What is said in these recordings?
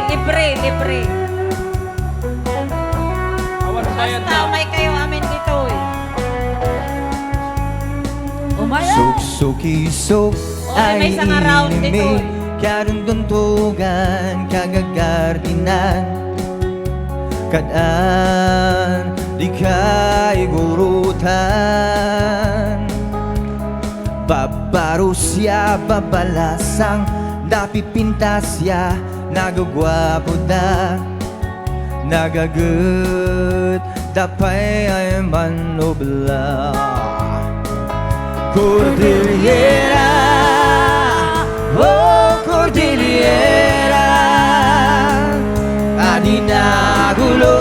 libre, libre. Awan bayad Basta na. may kayo amin dito eh. Umaya. Suksukisok Oy, may isang round dito eh. Karunduntugan, kagagardinan Kadaan, di kay gurutan Babarusya, babalasang Napipintasya, nagugwapo da Nagagut, dapay ay manobla Cordillera, oh Cordillera Adinagulo,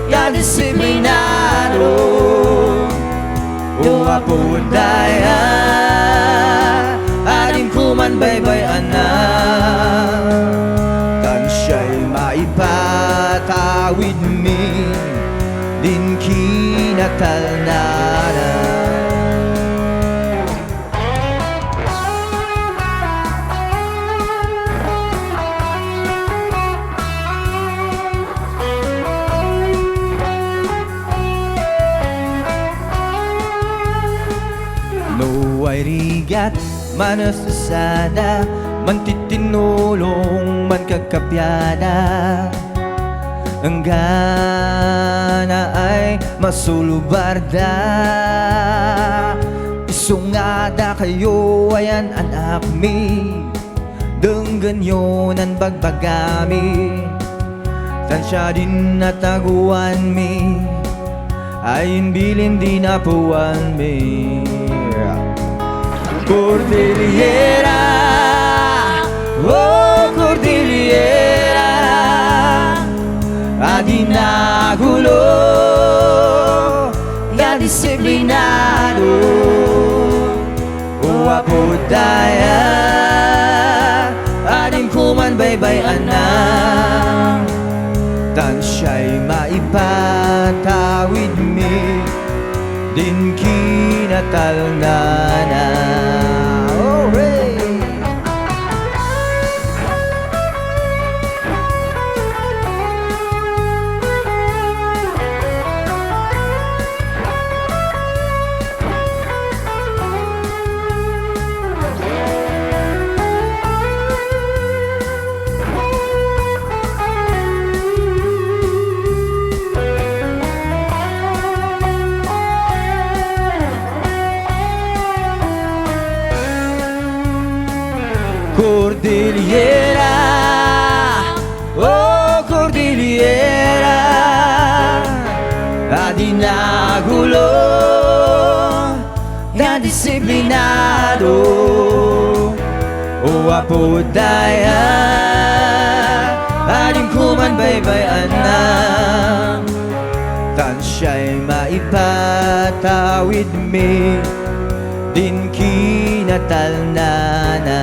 ya disiplinado O apudaya, adin kuman baybay anak Kan siya'y maipatawid min Din kinatalnara No ay rigat, manasasada Mantitinulong, man kakapyada Ang gana ay masulubarda Isungada kayo ayan anak mi Denggan yun ang bagbagami Tansya din nataguan mi Ayin bilin di napuan mi Cordillera, oh Cordillera Adinagulo, ya disiplinado O apodaya, adin kuman baybay anak Tan siya'y maipatawid mi Din kinatalnana Oh, hey! Cordillera, oh Cordillera Adinagulo, na disiplinado O apodaya, adin kuman baybay anak Tan siya'y maipatawid mi Din kinatalnana